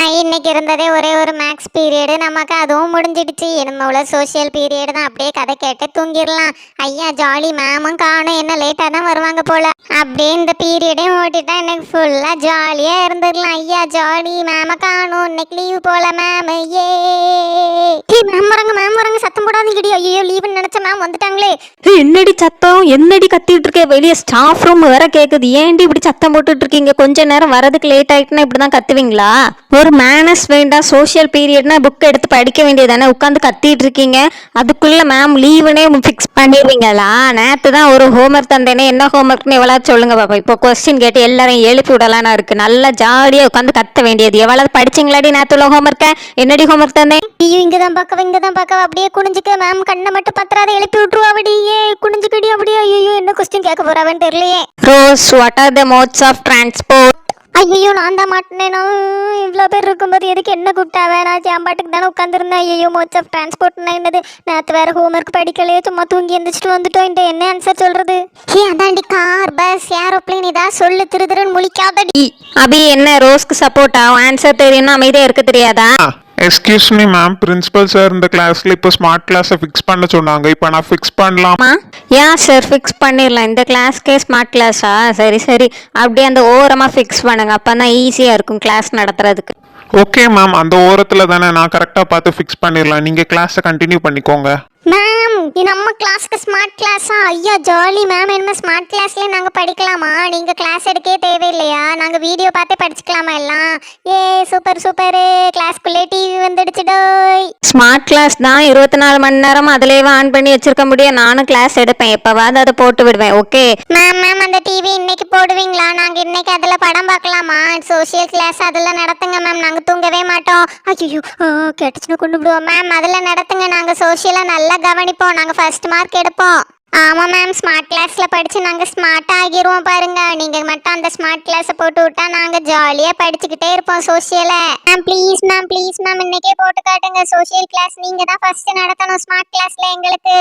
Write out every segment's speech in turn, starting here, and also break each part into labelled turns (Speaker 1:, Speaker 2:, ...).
Speaker 1: இன்னைக்கு இருந்ததே ஒரே ஒரு மேக்ஸ் பீரியடு, நமக்கு அதுவும் முடிஞ்சிடுச்சு. இனிமே சோஷியல் பீரியடு தான். அப்படியே கதை கேட்டு தூங்கிடலாம். ஐயா ஜாலி, மேமும் காணும், என்ன லேட்டாக தான் வருவாங்க போல. அப்படியே இந்த பீரியடையும் ஓட்டிட்டா இன்னைக்கு ஃபுல்லாக ஜாலியாக இருந்துடலாம். ஐயா ஜாலி, மேம காணும், இன்னைக்கு லீவு போல மேம். ஏ மேம் வராங்க, சத்தம் போடாதீங்கடி. ஐயோ லீவுன்னு நினச்ச மேம் வந்துட்டாங்களே.
Speaker 2: என்னடி சத்தம், என்னடி கத்திட்டு இருக்கே? வெளியே ஸ்டாஃப் ரூம் வேற கேக்குது. ஏன்டி இப்படி சத்தம் போட்டுட்டு இருக்கீங்க? கொஞ்ச நேரம் வரதுக்கு லேட் ஆயிட்டுனா இப்படிதான் கத்துவீங்களா? ஒரு மேனஸ் வேண்டாம். சோஷியல் பீரியட்னா புக் எடுத்து படிக்க வேண்டியதானே, உட்காந்து கத்திட்டு இருக்கீங்க. அதுக்குள்ள மேம் லீவுனே ஃபிக்ஸ் பண்ணிடுவீங்களா? நேற்று தான் ஒரு ஹோம்ஒர்க் தந்தேனே, என்ன ஹோம்ஒர்க்னு எவ்வளவு சொல்லுங்க பாப்பா. இப்போ கொஸ்டின் கேட்டு எல்லாரும் எழுப்பி விடலான்னு இருக்கு. நல்லா ஜாலியாக உட்காந்து கத்த வேண்டியது. எவ்வளவு படிச்சிங்களாடி நேற்றுள்ள ஹோம்ஒர்க்கை? என்னடி ஹோம்ஒர்க் தந்தேன்?
Speaker 1: ஐயோ இங்கதான் பார்க்கவா, அப்படியே குனிஞ்சுக்க மேம். கண்ணை மட்டும் பத்திராத, எழுப்பி விட்டுருவா. அப்படியே குனிஞ்சுக்கடி. அப்படியே ஐயோ என்ன கொஸ்டின் கேட்க போறாவன்னு தெரியலையே.
Speaker 2: Rose, what are the modes of transport?
Speaker 1: ஐயோ நான் தான் மாட்டினேனோ. இவ்வளோ பேர் இருக்கும்போது எதுக்கு என்ன கூப்பிட்டாவே? நான் சாம்பாட்டுக்கு தானே உட்காந்துருந்தேன். ஐயோ மோட்ஸ் ஆஃப் டிரான்ஸ்போர்ட்னா என்னது? நேற்று வேற ஹோம்ஒர்க் படிக்கலையே, சும்மா தூங்கி எந்திரிச்சிட்டு வந்துட்டோம். இந்த என்ன ஆன்சர் சொல்றது? அதாண்டி கார், பஸ், ஏரோப்ளேன். இதா சொல்லு, திருன்னு முழிக்காதடி.
Speaker 2: அபி என்ன ரோஸ்க்கு சப்போர்ட்டா? ஆன்சர் தெரியும்னா அமைதியாக இருக்க தெரியாதா?
Speaker 3: Excuse me ma'am, principal sir இந்த கிளாஸ்ல இப்போ ஸ்மார்ட் கிளாஸை ஃபிக்ஸ் பண்ண சொன்னாங்க. இப்போ நான் ஃபிக்ஸ் பண்ணலாமா?
Speaker 2: ஏன் சார் ஃபிக்ஸ் பண்ணிடலாம். இந்த கிளாஸ்க்கே ஸ்மார்ட் கிளாஸா? சரி அப்படியே அந்த ஓரமாக ஃபிக்ஸ் பண்ணுங்க. அப்போ தான் ஈஸியாக இருக்கும் கிளாஸ் நடத்துறதுக்கு.
Speaker 3: ஓகே மேம், அந்த ஓரத்தில் தானே, நான் கரெக்டாக பார்த்து ஃபிக்ஸ் பண்ணிடலாம். நீங்கள் கிளாஸை கண்டினியூ பண்ணிக்கோங்க.
Speaker 1: மேம் நம்ம கிளாஸ்க்கு ஸ்மார்ட் கிளாஸா? ஐயா ஜாலி மேம். என்ன ஸ்மார்ட் கிளாஸ்லேயே நாங்கள் படிக்கலாமா? நீங்கள் கிளாஸ் எடுக்கவே தேவையில்லையா? நாங்கள் வீடியோ பார்த்தே படிச்சுக்கலாமா எல்லாம்? ஏ சூப்பரு, கிளாஸ்க்குள்ளே டிவி வந்துடுச்சுடோய்.
Speaker 2: ஸ்மார்ட் கிளாஸ் தான், 24 மணி நேரம் அதிலேயே ஆன் பண்ணி வச்சிருக்க முடியும். நானும் கிளாஸ் எடுப்பேன், எப்போவாது அதை போட்டு விடுவேன். ஓகே
Speaker 1: மேம் அந்த டிவி இன்னைக்கு போடுவீங்களா? நாங்கள் இன்னைக்கு அதில் படம் பார்க்கலாமா? சோஷியல் கிளாஸ் அதில் நடத்துங்க மேம், நாங்கள் தூங்கவே மாட்டோம். ஐயோ கேட்டுச்சுன்னு கொண்டு விடுவோம் மேம். அதில் நடத்துங்க, நாங்கள் சோஷியலாக நல்லா கவனிப்போம். நாங்கள் ஃபர்ஸ்ட் மார்க் எடுப்போம். ஆமாம் மேம், ஸ்மார்ட் கிளாஸில் படித்து நாங்கள் ஸ்மார்ட்டாக ஆகிடுவோம் பாருங்க. நீங்கள் மட்டும் அந்த ஸ்மார்ட் கிளாஸை போட்டு விட்டா நாங்கள் ஜாலியாக படிச்சுக்கிட்டே இருப்போம் சோஷியலை. மேம் ப்ளீஸ் மேம் இன்னைக்கே போட்டு காட்டுங்க சோஷியல் கிளாஸ். நீங்கள் தான் ஃபர்ஸ்ட் நடத்தணும் ஸ்மார்ட் கிளாஸில் எங்களுக்கு.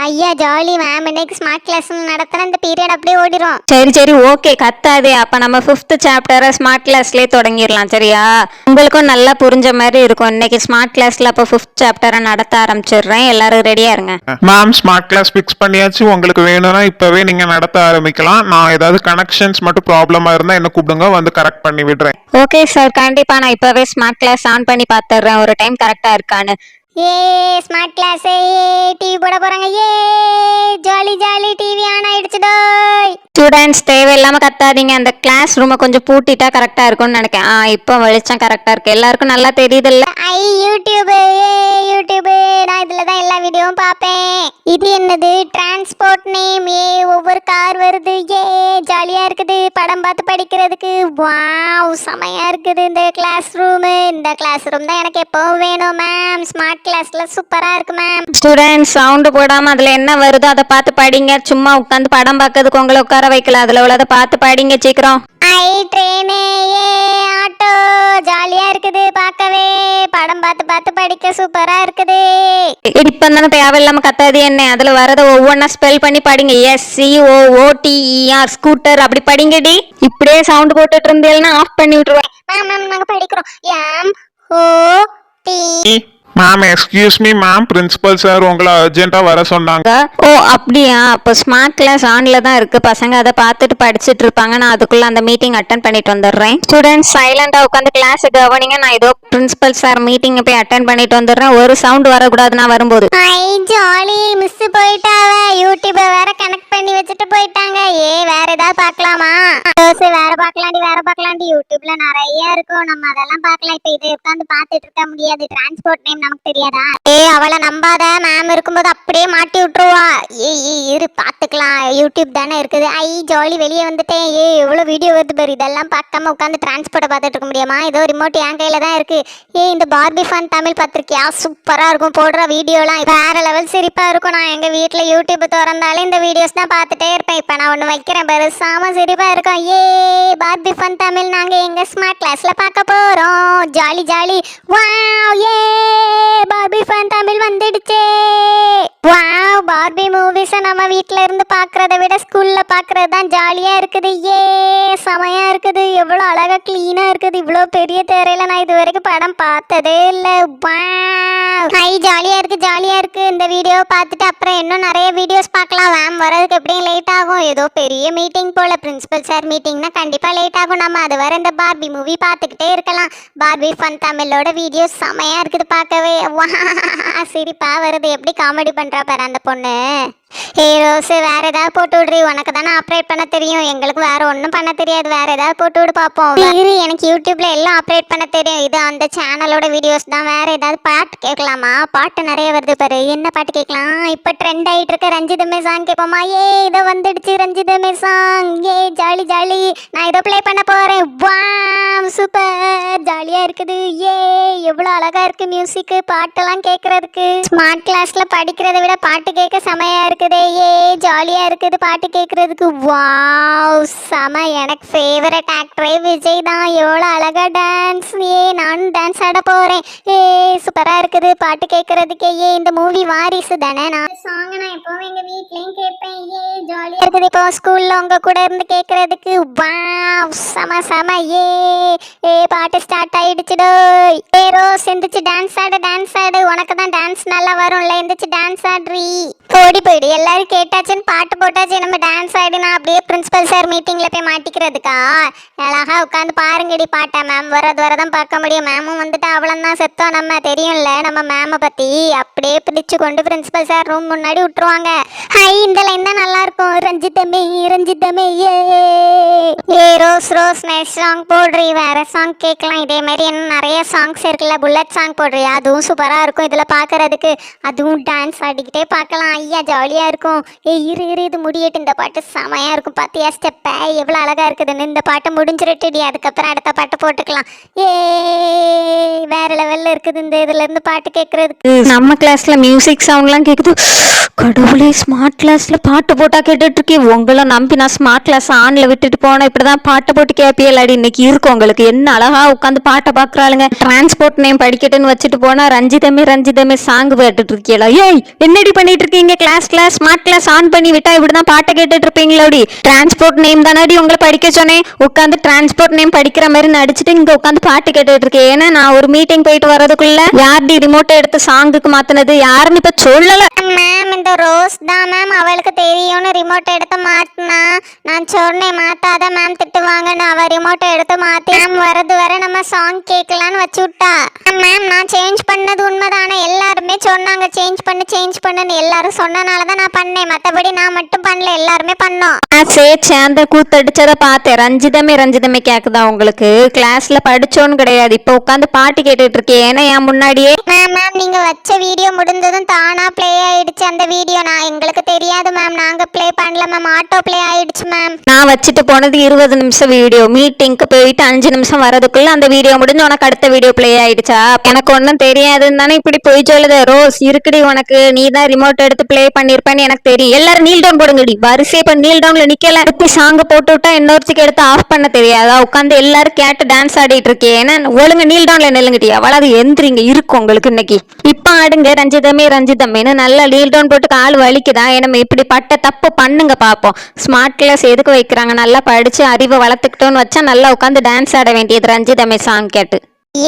Speaker 1: ஐயா ஜாலி மேம், இன்னைக்கு ஸ்மார்ட் கிளாஸ் நடத்துகிற இந்த பீரியட் அப்படியே ஓடிடும்.
Speaker 2: சரி ஓகே கத்தாதே. அப்போ நம்ம 5th சாப்டரை ஸ்மார்ட் கிளாஸ்லேயே தொடங்கிடலாம். சரியா? உங்களுக்கும் நல்லா புரிஞ்ச மாதிரி இருக்கும். இன்னைக்கு ஸ்மார்ட் கிளாஸில் அப்போ 5th சாப்டரை நடத்த ஆரம்பிச்சிடுறேன். எல்லாரும் ரெடியாக இருங்க.
Speaker 3: மேம் ஸ்மார்ட் கிளாஸ் ஃபிக்ஸ் பண்ணியாச்சு. உங்களுக்கு வேணும்னா இப்போவே நீங்கள் நடத்த ஆரம்பிக்கலாம். நான் ஏதாவது கனெக்ஷன்ஸ் மட்டும் ப்ராப்ளமாக இருந்தால் என்ன கூப்பிடுங்க, வந்து கரெக்ட் பண்ணி விடுறேன்.
Speaker 2: ஓகே சார், கண்டிப்பாக நான் இப்போவே ஸ்மார்ட் கிளாஸ் ஆன் பண்ணி பார்த்துடுறேன், ஒரு டைம் கரெக்டாக இருக்கான்னு.
Speaker 1: ஏ ஸ்மார்ட் கிளாஸ், டிவி போட போறாங்க. ஏ ஜாலி டிவி ஆன் ஆயிடுச்சுடோய்.
Speaker 2: ஸ்டூடெண்ட்ஸ் தேவையில்லாம கத்தாதீங்க. அந்த கிளாஸ் ரூமை கொஞ்சம் பூட்டிட்டா கரெக்டா இருக்கும்னு நினைக்கிறேன். இப்போ வெளிச்சம் கரெக்டா இருக்கு, எல்லாருக்கும் நல்லா தெரியுதுல்ல?
Speaker 1: யூடியூப் நான் இதுல தான் எல்லா வீடியோவும் பார்ப்பேன். இது என்னது? Transport name. ஒவ்வொரு கார் வருது. ஜாலியா இருக்குது படம் பார்த்து படிக்கிறதுக்கு. வாவ் செமையா இருக்குது இந்த கிளாஸ் ரூம். இந்த கிளாஸ் ரூம் தான் எனக்கு எப்பவும் வேணும் மேம். ஸ்மார்ட் கிளாஸ்ல சூப்பரா இருக்கு மேம்.
Speaker 2: ஸ்டூடெண்ட்ஸ் சவுண்ட் போடாம அதுல என்ன வருதோ அதை பார்த்து படிங்க. சும்மா உட்காந்து படம் பார்க்கறதுக்கு உங்களை உட்கார வைக்கல. அதுல உள்ளதை பார்த்து படிங்க சீக்கிரம்.
Speaker 1: ட்ரெயின், ஆட்டோ ஜாலியா இருக்குது பார்க்கவே. படம் பார்த்து படிக்க சூப்பரா இருக்குது.
Speaker 2: இப்ப தானே தேவையில்லாம கத்தாது என்ன. அதுல வரத ஒவ்வொன்னா ஸ்பெல் பண்ணி படிங்க. SCOOTER ஸ்கூட்டர் அப்படி படிங்கடி. இப்படியே சவுண்ட் போட்டுட்டு இருந்தேன்னா ஆஃப் பண்ணி விட்டுருவேன்.
Speaker 1: மேம் நாங்க படிக்கிறோம். MOT.
Speaker 3: Ma'am excuse me ma'am, principal sir உங்களை அர்ஜென்ட்டாக வர சொன்னாங்க.
Speaker 2: ஓ அப்படியா? அப்போ ஸ்மார்ட் கிளாஸ் ஆன்ல தான் இருக்கு. பசங்க அதை பார்த்துட்டு படிச்சுட்டு இருப்பாங்க. நான் அதுக்குள்ள அந்த மீட்டிங் அட்டன் பண்ணிட்டு வந்துடுறேன். ஸ்டூடெண்ட்ஸ் சைலண்டா உட்காந்து கிளாஸ் கவனிங்க. நான் ஏதோ பிரின்சிபல் சார் மீட்டிங் போய் அட்டன் பண்ணிட்டு வந்துடுறேன். ஒரு சவுண்ட் வரக்கூடாது நான் வரும்போது.
Speaker 1: Jolly miss போயிட்டாவ. யூடியூப வேற கனெக்ட் பண்ணி வச்சுட்டு போயிட்டாங்க. வேற ஏதாவது பார்க்கலாமா? வேற பார்க்கலாண்டி. யூடியூப்ல நிறைய இருக்கும், நம்ம அதெல்லாம் பார்க்கலாம். இப்ப இதை உட்காந்து பார்த்துட்டு இருக்க முடியாது. டிரான்ஸ்போர்ட் நேம் நமக்கு தெரியாதா? அவளை நம்பாத. மேம் இருக்கும்போது அப்படியே மாட்டி விட்டுருவா. இரு பாத்துக்கலாம், யூடியூப் தானே இருக்குது. ஜாலி வெளியே வந்துட்டேன். எவ்வளவு வீடியோ வருது பாரு. இதெல்லாம் பார்க்காம உட்காந்து டிரான்ஸ்போர்ட்டை பார்த்துட்டு இருக்க முடியுமா? ஏதோ ரிமோட் என் கையில தான் இருக்கு. இந்த பார்பி ஃபன் தமிழ் பார்த்திருக்கியா? சூப்பரா இருக்கும். போடுற வீடியோலாம் வேற லெவல் சிரிப்பா இருக்கும். நான் எங்க வீட்டுல யூடியூப் திறந்தாலே இந்த வீடியோஸ் தான் பார்த்துட்டே இருப்பேன். இப்ப நான் ஒண்ணு வைக்கிறேன் பாரு, சாம சிரிப்பா இருக்கும். பார்பி ஃபன் தமிழ் நாங்க எங்க ஸ்மார்ட் கிளாஸ்ல பார்க்க போறோம். Jolly wow. Barbie fun Tamil வந்துடுச்சே. வாவ் பார்பி மூவிஸை நம்ம வீட்ல இருந்து பார்க்கறத விட ஸ்கூல்ல பார்க்கறது தான் ஜாலியா இருக்குது. செமையா இருக்குது. எவ்வளோ அழகா கிளீனா இருக்குது. இவ்வளோ பெரிய திரையில நான் இது வரைக்கும் படம் பார்த்ததே இல்லை. ஹை, ஜாலியா இருக்கு ஜாலியா இருக்கு. இந்த வீடியோவை பார்த்துட்டு அப்புறம் இன்னும் நிறைய வீடியோஸ் பார்க்கலாம். மேம் வரதுக்கு எப்படியும் லேட் ஆகும். ஏதோ பெரிய மீட்டிங் போல, பிரின்சிபல் சார் மீட்டிங்னா கண்டிப்பா லேட் ஆகும். நம்ம அது வரை இந்த பார்பி மூவி பார்த்துக்கிட்டே இருக்கலாம். பார்பி ஃபன் தமிழோட வீடியோஸ் செமையா இருக்குது பார்க்கவே. சிரிப்பா வருது. எப்படி காமெடி பண்றா பாரு அந்த பொண்ணு. ரோஸ், வேற ஏதாவது போட்டு விடுறி. உனக்கு தானே ஆப்ரேட் பண்ண தெரியும், எங்களுக்கு வேற ஒன்றும் பண்ண தெரியாது. வேற ஏதாவது போட்டு விடு பார்ப்போம். எனக்கு யூடியூப்ல எல்லாம் ஆப்ரேட் பண்ண தெரியும். இது அந்த சேனலோட வீடியோஸ் தான். வேற ஏதாவது பாட்டு கேட்கலாமா? பாட்டு நிறைய வருது பாரு. என்ன பாட்டு கேட்கலாம்? இப்போ ட்ரெண்ட் ஆயிட்டு இருக்க ரஞ்சிதமே சாங் கேட்போமா? இதை வந்துடுச்சு ரஞ்சிதமே சாங். Jolly jolly. நான் இதை ப்ளே பண்ண போறேன். சூப்பர், ஜாலியா இருக்குது. எவ்வளோ அழகா இருக்கு மியூசிக், பாட்டெல்லாம் கேட்கறதுக்கு. ஸ்மார்ட் கிளாஸ்ல படிக்கிறத விட பாட்டு கேட்க செமையா இருக்குது. ஜாலியா இருக்குது பாட்டு கேட்கறதுக்கு. வாவ், செம. எனக்கு ஃபேவரட் ஆக்டரே விஜய் தான். எவ்வளோ அழகா டான்ஸ். நானும் டான்ஸ் ஆட போறேன். சூப்பரா இருக்குது பாட்டு கேட்கறதுக்கு. இந்த மூவி வாரிசு தானே. நான் சாங் நான் எப்பவும் எங்க வீட்லயும் கேட்பேன். ஜாலியா இருக்குது. இப்போ ஸ்கூல்ல உங்க கூட இருந்து கேட்கறதுக்கு. வாவ், செம செம. பாட்டு ஸ்டார்ட் ஆயிடுச்சுடோ. ரோஸ், எந்திரிச்சு டான்ஸ் ஆடு டான்ஸ் ஆடு. உனக்கு தான் டான்ஸ் நல்லா வரும்ல, எந்திரிச்சு டான்ஸ் ஆடுறி. ஓடி போயிடு. எல்லாரும் கேட்டாச்சுன்னு பாட்டு போட்டாச்சு, நம்ம டான்ஸ் ஆடினா அப்படியே பிரின்சிபல் சார் மீட்டிங்ல போய் மாட்டிக்கிறதுக்கா? அழகா உட்காந்து பாருங்கடி பாட்டை. மேம் வரதான் பார்க்க முடியும். மேமும் வந்துட்டு அவ்வளோதான் செத்தோம். நம்ம தெரியும்ல நம்ம மேமை பத்தி. அப்படியே பிடிச்சு கொண்டு பிரின்சிபல் சார் ரூம் முன்னாடி விட்டுருவாங்க. ஹை, இந்த லைன் தான் நல்லா இருக்கும். Ranjithame Ranjithame. Rose rose, nice song போடுறி. வேற சாங் கேட்கலாம். இதே மாதிரி என்ன நிறைய சாங்ஸ் இருக்குல்ல. புல்லட் சாங் போடுறி, அதுவும் சூப்பரா இருக்கும் இதுல பாக்குறதுக்கு. அதுவும் டான்ஸ் ஆடிக்கிட்டே பார்க்கலாம். ஐயா, ஜாலியா இருக்கும். இரு இது முடியட்டு. இந்த பாட்டு செமையா இருக்கும். பாத்தியா ஸ்டெப்ப எவ்வளவு அழகா இருக்குதுன்னு. இந்த பாட்டு முடிஞ்சிருட்டுடி, அதுக்கப்புறம் அடுத்த பாட்டு போட்டுக்கலாம். வேற லெவல்ல இருக்குது இந்த இதுல இருந்து பாட்டு கேட்கறதுக்கு.
Speaker 2: நம்ம கிளாஸ்ல மியூசிக் சவுண்ட்லாம் கேக்குது. கடவுளே, ஸ்மார்ட் கிளாஸ்ல பாட்டு போட்டா கேட்டுட்டு இருக்கேன். உங்களை நம்பி நான் ஸ்மார்ட் கிளாஸ் ஆன்ல விட்டுட்டு போனேன். இப்படிதான் பாட்டை போட்டு கேப்பியலாடி. இன்னைக்கு இருக்கும் உங்களுக்கு. என்ன அழகா உட்காந்து பாட்டை பாக்குறாளுங்க. டிரான்ஸ்போர்ட் நேம் படிக்கட்டுன்னு வச்சுட்டு போனா ரஞ்சிதமே ரஞ்சிதமே சாங் கேட்டுட்டு இருக்கீங்களா? என்னடி பண்ணிட்டு இருக்கீங்க? கிளாஸ் ஸ்மார்ட் கிளாஸ் ஆன் பண்ணி விட்டா இப்படிதான் பாட்டை கேட்டுட்டு இருப்பீங்களோடி. டிரான்ஸ்போர்ட் நேம் தானடி உங்களை படிக்க சொன்னேன். உட்காந்து டிரான்ஸ்போர்ட் நேம் படிக்கிற மாதிரி நடிச்சுட்டு இங்க உட்காந்து பாட்டு கேட்டுட்டு இருக்கேன். ஏன்னா நான் ஒரு மீட்டிங் போயிட்டு வர்றதுக்குள்ள யார்டி ரிமோட்டை எடுத்து சாங்குக்கு மாத்தினது யாருன்னு இப்ப சொல்லல.
Speaker 1: மேம், இந்த ரோஸ் தான் மேம். அவளுக்கு தெரியும்னு ரிமோட் எடுத்து மாட்டினா. நான் சொன்னேன் மாத்தாத மேம் திட்டுவாங்கன்னு. அவ ரிமோட்டை எடுத்து மாத்தி மேம் வரது வரை நம்ம சாங் கேட்கலான்னு வச்சு விட்டா. மேம், நான் சேஞ்ச் பண்ணது உண்மைதானே. எல்லாருமே சொன்னாங்க சேஞ்ச் பண்ணுன்னு. எல்லாரும் சொன்னனாலதான் நான் பண்ணேன். மற்றபடி நான் மட்டும் பண்ணல, எல்லாருமே பண்ணோம்.
Speaker 2: அந்த கூத்தடிச்சதை பார்த்தேன். ரஞ்சிதமே ரஞ்சிதமே கேக்குதா உங்களுக்கு? கிளாஸ்ல படிச்சோன்னு கிடையாது, இப்ப உட்காந்து பாட்டு கேட்டுட்டு இருக்கேன். ஏன்னா என் முன்னாடியே.
Speaker 1: மேம், நீங்க வச்ச வீடியோ முடிந்ததும் தானா பிளே ஆயிடுச்சு அந்த வீடியோ. நான் எங்களுக்கு தெரியாது மேம், நாங்க பிளே பண்ணல மேம். ஆட்டோ பிளே ஆயிடுச்சு மேம்.
Speaker 2: நான் வச்சுட்டு போனது 20 நிமிஷம் வீடியோ. மீட்டிங்க்கு போயிட்டு 5 நிமிஷம் வரதுக்குள்ள அந்த வீடியோ முடிஞ்சு உனக்கு அடுத்த வீடியோ பிளே ஆயிடுச்சா? எனக்கு ஒன்னும் தெரியாதுன்னு தானே இப்படி போய் சொல்லுது. ரோஸ், இருக்குடி உனக்கு. நீ தான் ரிமோட் எடுத்து பிளே பண்ணிருப்பேன்னு எனக்கு தெரியும். எல்லாரும் நீல் டவுன் போடுங்கடி. வரிசை இப்ப நீல் டவுன்ல நிக்கல. சாங் போட்டு விட்டா இன்னொருத்துக்கு எடுத்து ஆஃப் பண்ண தெரியாதா? உட்காந்து எல்லாரும் கேட்டு டான்ஸ் ஆடிட்டு இருக்கேன். ஏன்னா ஒழுங்கு நீல் டவுன்ல நெல்லுங்கடி. அவ்வளவு எந்திரிங்க இருக்கும் உங்களுக்கு இன்னைக்கு. இப்ப ஆடுங்க ரஞ்சிதமே ரஞ்சிதமேன்னு. நல்லா நீல் டவுன் போட்டு கால் வலிக்குதா? நம்ம இப்படி பட்ட தப்பு பண்ணுங்க பாப்போம். ஸ்மார்ட் கிளாஸ் எதுக்கு வைக்கிறாங்க? நல்லா படிச்சு அறிவை வளர்த்துக்கிட்டோன்னு வச்சா நல்லா உட்காந்து டான்ஸ் ஆட வேண்டியது ரஞ்சிதமே சாங் கேட்டு.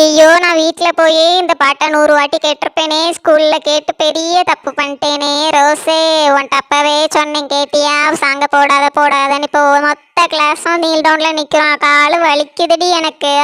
Speaker 1: ஐயோ, நான் வீட்டுல போய் இந்த பாட்டை 100 வாட்டி கேட்டிருப்பேனே. ஸ்கூல்ல கேட்டு பெரிய தப்பு பண்ணிட்டேனே. ரோஸே, உன்ட்ட அப்பவே சொன்னேன் கேட்டியா? சாங்க போடாதன்னு. இப்போ மொத்த கிளாஸும் நீல் டவுன்ல நிக்கிறோம். காலு வலிக்குதுடி எனக்கு.